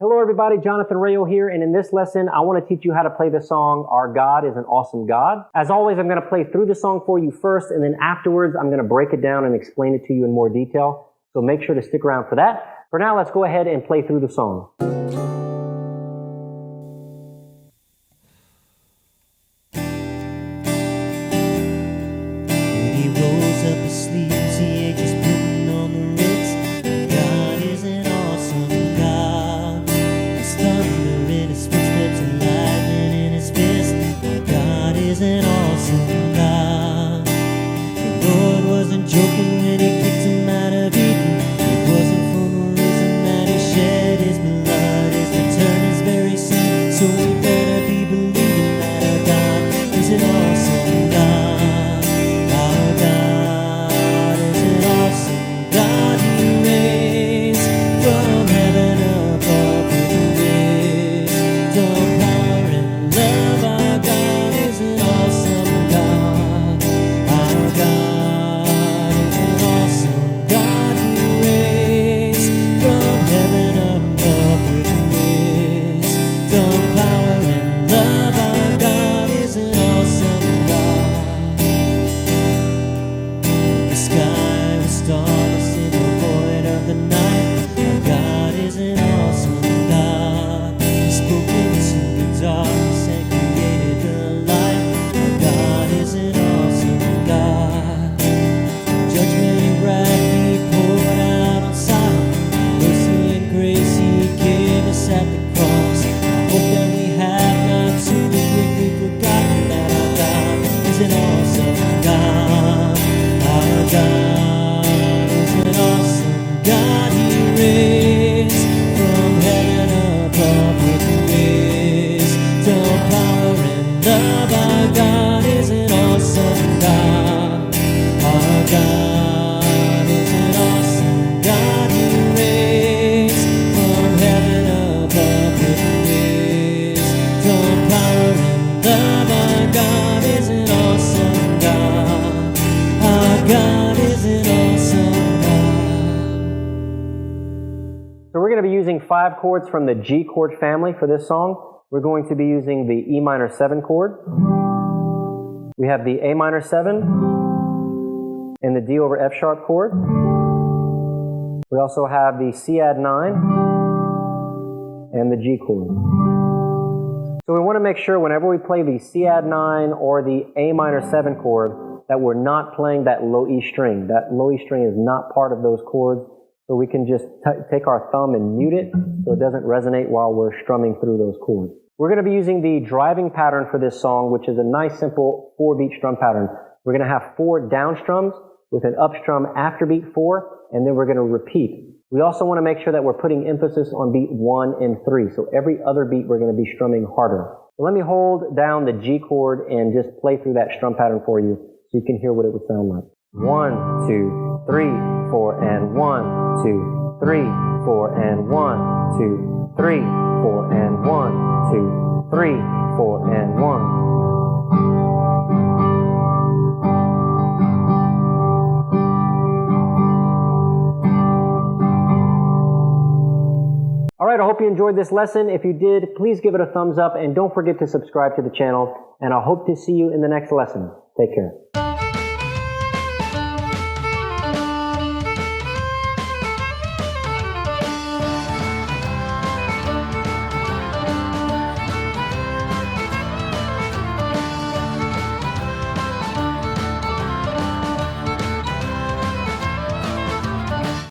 Hello everybody, Jonathan Rayo here, and in this lesson I want to teach you how to play the song Our God is an Awesome God. As always, I'm going to play through the song for you first, and then afterwards I'm going to break it down and explain it to you in more detail. So make sure to stick around for that. For now, let's go ahead and play through the song. When he rolls up his sleeves, he ain't just putting on the Ritz. God is an awesome God. There's thunder in his footsteps and lightning in his fist. Our God is an awesome God. The Lord wasn't joking when he kicked him out of Eden. It wasn't for the reason that he shed his blood. His return is very soon, so we better be believing that our God is an awesome God. Our God is an awesome God. He reigns from heaven above with wisdom, power, and love. Our God is an awesome God. Our God is an awesome God. He reigns from heaven above with wisdom, power, and love. Our God is an awesome God. The sky was starless in the void of the night. Our God is an awesome God. He spoke into the darkness and created the light. Our God is an awesome God. Judgment and wrath he poured out on Sodom. Mercy and grace he gave us at the cross. I hope that we have not too quickly forgotten that our God is an awesome God. Our God is an awesome God. He reigns from heaven above with wisdom, power, and love. Our God is an awesome God. Our God is an awesome God. He reigns from heaven above with wisdom, power, and love. Our God is an awesome God. Our God is an awesome God. So we're going to be using 5 chords from the G chord family for this song. We're going to be using the E minor 7 chord. We have the A minor 7 and the D over F sharp chord. We also have the C add 9 and the G chord. So we want to make sure whenever we play the C add 9 or the A minor 7 chord that we're not playing that low E string. That low E string is not part of those chords. So we can just take our thumb and mute it so it doesn't resonate while we're strumming through those chords. We're going to be using the driving pattern for this song, which is a nice simple 4-beat strum pattern. We're going to have 4 down strums with an up strum after beat 4, and then we're going to repeat. We also want to make sure that we're putting emphasis on beat 1 and 3. So every other beat we're going to be strumming harder. So let me hold down the G chord and just play through that strum pattern for you so you can hear what it would sound like. 1, 2, 3, 4, and 1, 2, 3, 4, and 1, 2, 3, 4, and 1, 2, 3, 4, and 1. All right, I hope you enjoyed this lesson. If you did, please give it a thumbs up and don't forget to subscribe to the channel. And I hope to see you in the next lesson. Take care.